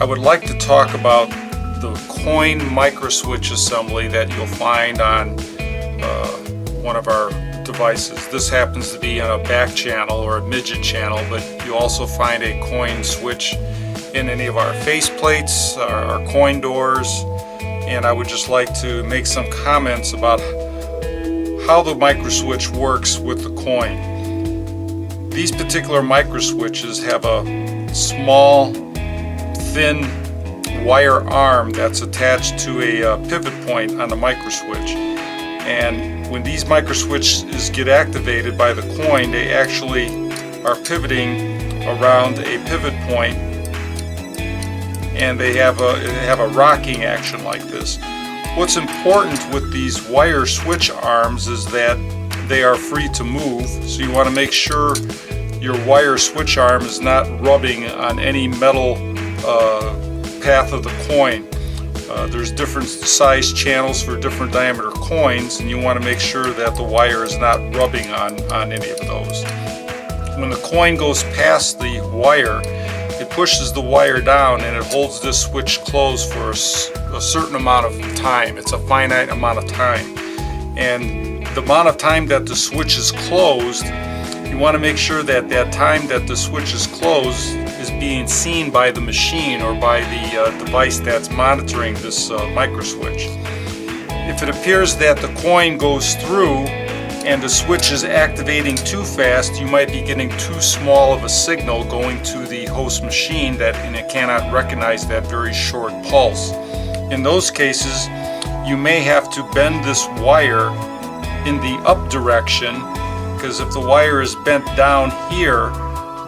I would like to talk about the coin microswitch assembly that you'll find on one of our devices. This happens to be on a back channel or a midget channel, but you also find a coin switch in any of our face plates, our coin doors, and I would just like to make some comments about how the microswitch works with the coin. These particular microswitches have a small, thin wire arm that's attached to a pivot point on the microswitch. And when these microswitches get activated by the coin, they actually are pivoting around a pivot point, and they have a rocking action like this. What's important with these wire switch arms is that they are free to move, so you want to make sure your wire switch arm is not rubbing on any metal path of the coin. There's different size channels for different diameter coins, and you want to make sure that the wire is not rubbing on any of those. When the coin goes past the wire, it pushes the wire down and it holds this switch closed for a certain amount of time. It's a finite amount of time. And the amount of time that the switch is closed, you want to make sure that that time that the switch is closed is being seen by the machine or by the device that's monitoring this microswitch. If it appears that the coin goes through and the switch is activating too fast, you might be getting too small of a signal going to the host machine and it cannot recognize that very short pulse. In those cases, you may have to bend this wire in the up direction, because if the wire is bent down here,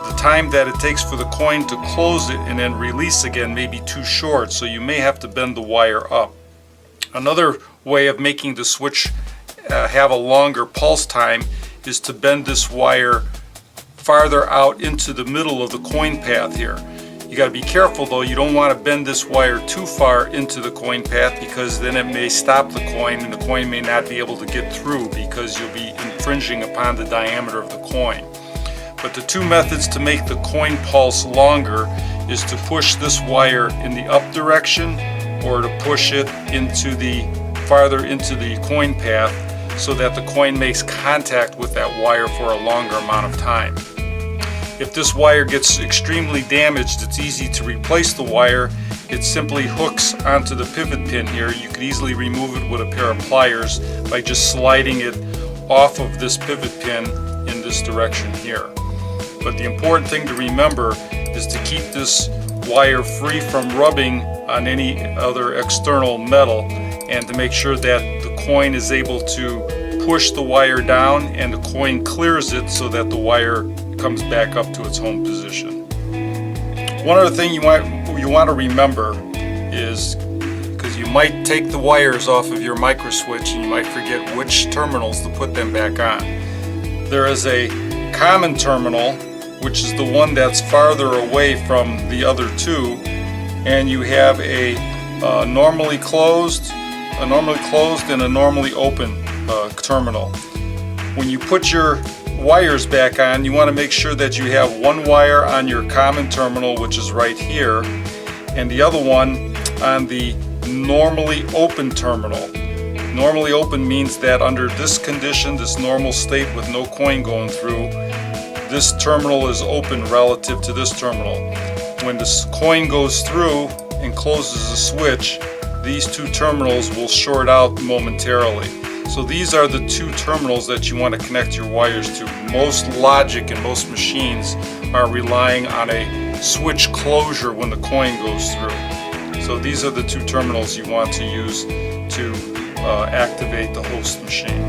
the time that it takes for the coin to close it and then release again may be too short, so you may have to bend the wire up. Another way of making the switch have a longer pulse time is to bend this wire farther out into the middle of the coin path here. You got to be careful though, you don't want to bend this wire too far into the coin path, because then it may stop the coin and the coin may not be able to get through because you'll be infringing upon the diameter of the coin. But the two methods to make the coin pulse longer is to push this wire in the up direction or to push it farther into the coin path so that the coin makes contact with that wire for a longer amount of time. If this wire gets extremely damaged, it's easy to replace the wire. It simply hooks onto the pivot pin here. You could easily remove it with a pair of pliers by just sliding it off of this pivot pin in this direction here. But the important thing to remember is to keep this wire free from rubbing on any other external metal, and to make sure that the coin is able to push the wire down and the coin clears it so that the wire comes back up to its home position. One other thing you want to remember is, because you might take the wires off of your microswitch and you might forget which terminals to put them back on. There is a common terminal, which is the one that's farther away from the other two, and you have a normally closed and a normally open terminal. When you put your wires back on, you want to make sure that you have one wire on your common terminal, which is right here, and the other one on the normally open terminal. Normally open means that under this condition, this normal state with no coin going through, this terminal is open relative to this terminal. When this coin goes through and closes the switch, these two terminals will short out momentarily. So these are the two terminals that you want to connect your wires to. Most logic and most machines are relying on a switch closure when the coin goes through. So these are the two terminals you want to use to activate the host machine.